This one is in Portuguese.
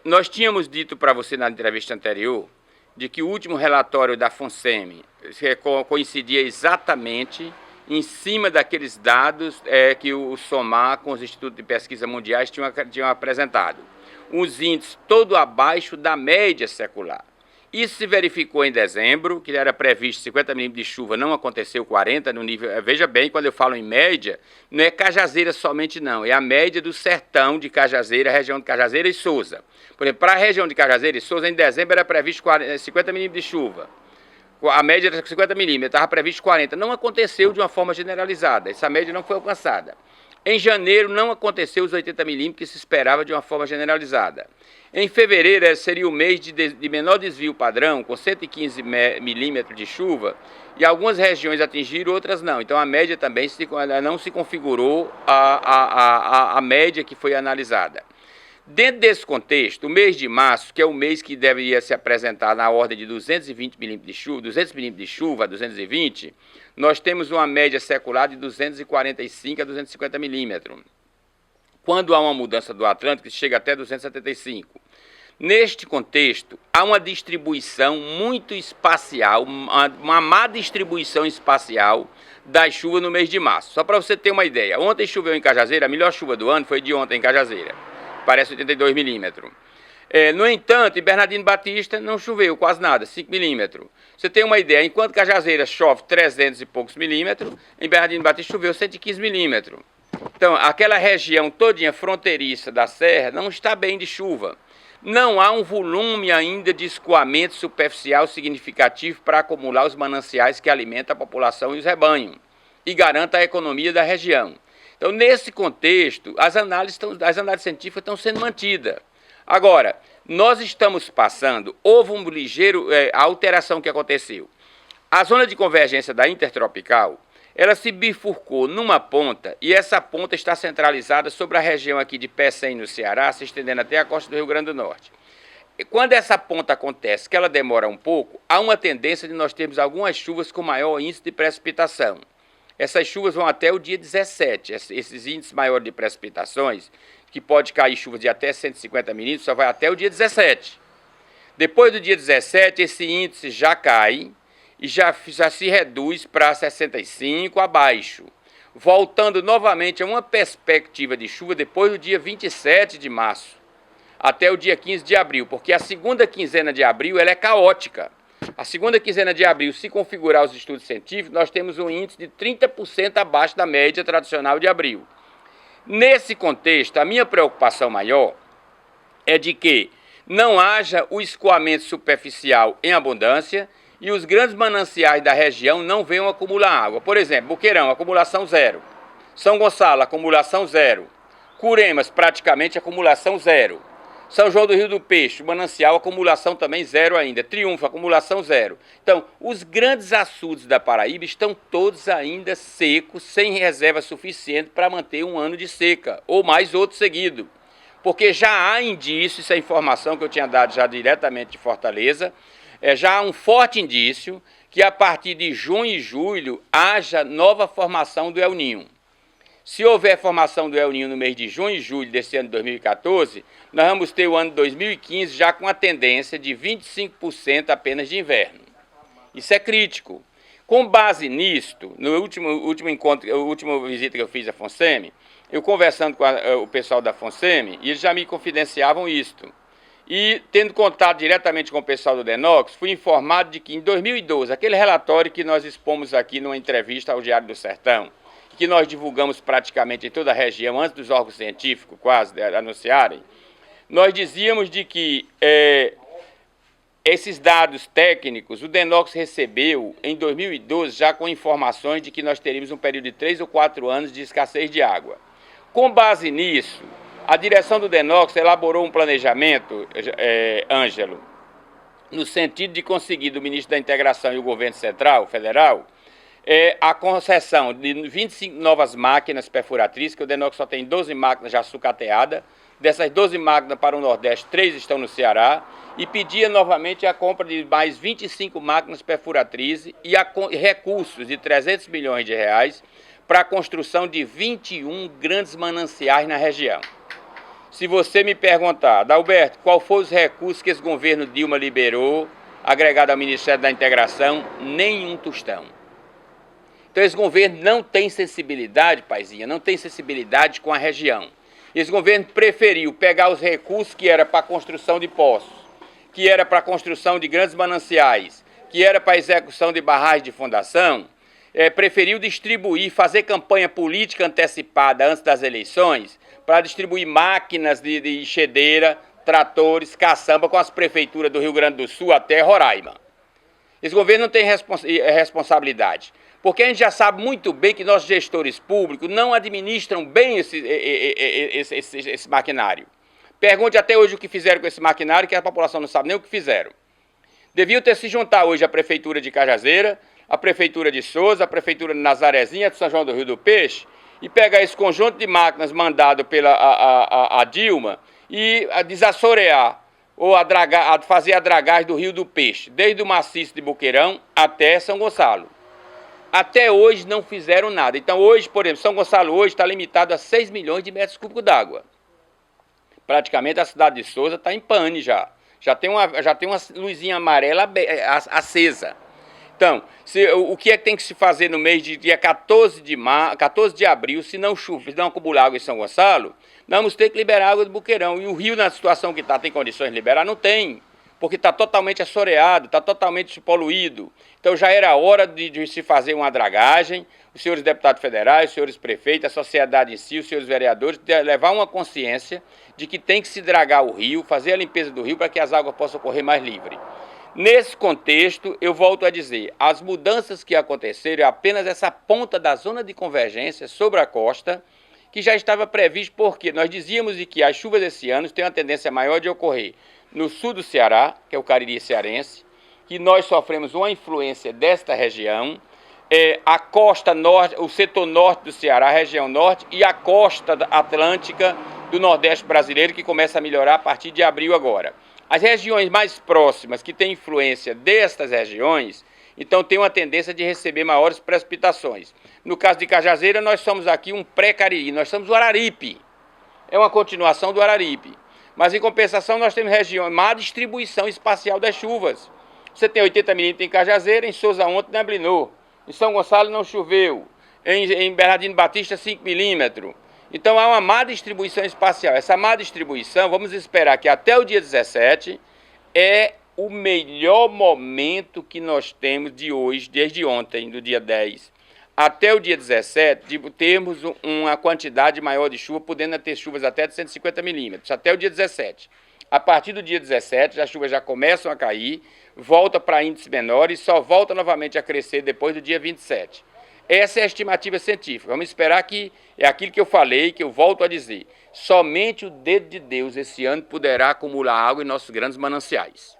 Nós tínhamos dito para você na entrevista anterior de que o último relatório da FONSEMI coincidia exatamente em cima daqueles dados que o SOMAR com os Institutos de Pesquisa Mundiais tinham apresentado. Os índices todo abaixo da média secular. Isso se verificou em dezembro, que era previsto 50 milímetros de chuva, não aconteceu 40 no nível... Veja bem, quando eu falo em média, não é Cajazeira somente não, é a média do sertão de Cajazeira, região de Cajazeira e Sousa. Por exemplo, para a região de Cajazeira e Sousa, em dezembro era previsto 50 milímetros de chuva. A média era 50 milímetros, estava previsto 40. Não aconteceu de uma forma generalizada, essa média não foi alcançada. Em janeiro não aconteceu os 80 milímetros que se esperava de uma forma generalizada. Em fevereiro seria o mês de menor desvio padrão, com 115 milímetros de chuva, e algumas regiões atingiram, outras não. Então a média também não se configurou a média que foi analisada. Dentro desse contexto, o mês de março, que é o mês que deveria se apresentar na ordem de 220 milímetros de chuva, 200 milímetros de chuva, 220, nós temos uma média secular de 245 a 250 milímetros. Quando há uma mudança do Atlântico, chega até 275. Neste contexto, há uma distribuição muito espacial, uma má distribuição espacial das chuvas no mês de março. Só para você ter uma ideia, ontem choveu em Cajazeira, a melhor chuva do ano foi de ontem em Cajazeira, parece 82 milímetros. No entanto, em Bernardino Batista não choveu quase nada, 5 milímetros. Você tem uma ideia, enquanto Cajazeira chove 300 e poucos milímetros, em Bernardino Batista choveu 115 milímetros. Então, aquela região todinha fronteiriça da serra não está bem de chuva. Não há um volume ainda de escoamento superficial significativo para acumular os mananciais que alimentam a população e os rebanhos e garanta a economia da região. Então, nesse contexto, as análises científicas estão sendo mantidas. Agora, nós estamos passando, houve um ligeiro alteração que aconteceu. A zona de convergência da intertropical, ela se bifurcou numa ponta e essa ponta está centralizada sobre a região aqui de Pecém, no Ceará, se estendendo até a costa do Rio Grande do Norte. E quando essa ponta acontece, que ela demora um pouco, há uma tendência de nós termos algumas chuvas com maior índice de precipitação. Essas chuvas vão até o dia 17, esses índices maiores de precipitações, que pode cair chuvas de até 150 milímetros, só vai até o dia 17. Depois do dia 17, esse índice já cai e já se reduz para 65 abaixo, voltando novamente a uma perspectiva de chuva depois do dia 27 de março, até o dia 15 de abril, porque a segunda quinzena de abril ela é caótica. A segunda quinzena de abril, se configurar os estudos científicos, nós temos um índice de 30% abaixo da média tradicional de abril. Nesse contexto, a minha preocupação maior é de que não haja o escoamento superficial em abundância e os grandes mananciais da região não venham acumular água. Por exemplo, Boqueirão, acumulação zero. São Gonçalo, acumulação zero. Curemas, praticamente acumulação zero. São João do Rio do Peixe, manancial, acumulação também zero ainda. Triunfo, acumulação zero. Então, os grandes açudes da Paraíba estão todos ainda secos, sem reserva suficiente para manter um ano de seca, ou mais outro seguido. Porque já há indício, essa informação que eu tinha dado já diretamente de Fortaleza, já há um forte indício que a partir de junho e julho haja nova formação do El Niño. Se houver formação do El Niño no mês de junho e julho desse ano de 2014, nós vamos ter o ano de 2015 já com a tendência de 25% apenas de inverno. Isso é crítico. Com base nisto, no última visita que eu fiz à FONSEMI, eu conversando com o pessoal da FONSEMI, e eles já me confidenciavam isto. E, tendo contato diretamente com o pessoal do DENOX, fui informado de que em 2012, aquele relatório que nós expomos aqui numa entrevista ao Diário do Sertão, que nós divulgamos praticamente em toda a região, antes dos órgãos científicos quase anunciarem, nós dizíamos de que esses dados técnicos, o DENOX recebeu em 2012 já com informações de que nós teríamos um período de 3 ou 4 anos de escassez de água. Com base nisso, a direção do DENOX elaborou um planejamento, Ângelo, no sentido de conseguir do ministro da Integração e o governo central, federal, a concessão de 25 novas máquinas perfuratrizes, que o DENOX só tem 12 máquinas já sucateadas. Dessas 12 máquinas para o Nordeste, 3 estão no Ceará, e pedia novamente a compra de mais 25 máquinas perfuratrizes e recursos de 300 milhões de reais para a construção de 21 grandes mananciais na região. Se você me perguntar, Adalberto, qual foi os recursos que esse governo Dilma liberou, agregado ao Ministério da Integração? Nenhum tostão. Então esse governo não tem sensibilidade, paizinha, não tem sensibilidade com a região. Esse governo preferiu pegar os recursos que era para a construção de poços, que era para a construção de grandes mananciais, que era para a execução de barragens de fundação, preferiu distribuir, fazer campanha política antecipada antes das eleições, para distribuir máquinas de enxedeira, tratores, caçamba com as prefeituras do Rio Grande do Sul até Roraima. Esse governo não tem responsabilidade, porque a gente já sabe muito bem que nossos gestores públicos não administram bem esse maquinário. Pergunte até hoje o que fizeram com esse maquinário, que a população não sabe nem o que fizeram. Deviam ter se juntar hoje a Prefeitura de Cajazeira, a Prefeitura de Souza, a Prefeitura de Nazarezinha, de São João do Rio do Peixe, e pegar esse conjunto de máquinas mandado pela a Dilma e desassorear ou fazer a dragagem do Rio do Peixe, desde o maciço de Boqueirão até São Gonçalo. Até hoje não fizeram nada. Então hoje, por exemplo, São Gonçalo hoje está limitado a 6 milhões de metros cúbicos d'água. Praticamente a cidade de Souza está em pane já. Já tem uma luzinha amarela acesa. Então, o que é que tem que se fazer no mês de dia 14 de abril, se não chover, se não acumular água em São Gonçalo, nós vamos ter que liberar água do Boqueirão. E o rio, na situação que está, tem condições de liberar? Não tem, porque está totalmente assoreado, está totalmente poluído. Então já era hora de se fazer uma dragagem, os senhores deputados federais, os senhores prefeitos, a sociedade em si, os senhores vereadores, levar uma consciência de que tem que se dragar o rio, fazer a limpeza do rio para que as águas possam correr mais livre. Nesse contexto, eu volto a dizer, as mudanças que aconteceram é apenas essa ponta da zona de convergência sobre a costa, que já estava previsto, porque nós dizíamos que as chuvas desse ano têm uma tendência maior de ocorrer no sul do Ceará, que é o Cariri cearense, que nós sofremos uma influência desta região, a costa norte, o setor norte do Ceará, a região norte, e a costa atlântica do Nordeste brasileiro, que começa a melhorar a partir de abril agora. As regiões mais próximas, que têm influência destas regiões, então tem uma tendência de receber maiores precipitações. No caso de Cajazeira, nós somos aqui um pré-Cariri, nós somos o Araripe, é uma continuação do Araripe. Mas em compensação nós temos região, má distribuição espacial das chuvas. Você tem 80 milímetros em Cajazeira, em Souza ontem neblinou, em São Gonçalo não choveu, em Bernardino Batista 5 milímetros. Então há uma má distribuição espacial. Essa má distribuição, vamos esperar que até o dia 17 é o melhor momento que nós temos de hoje, desde ontem, do dia 10, até o dia 17, de termos uma quantidade maior de chuva, podendo ter chuvas até de 150 milímetros, até o dia 17. A partir do dia 17, as chuvas já começam a cair, volta para índices menores e só volta novamente a crescer depois do dia 27. Essa é a estimativa científica. Vamos esperar que é aquilo que eu falei, que eu volto a dizer. Somente o dedo de Deus esse ano poderá acumular água em nossos grandes mananciais.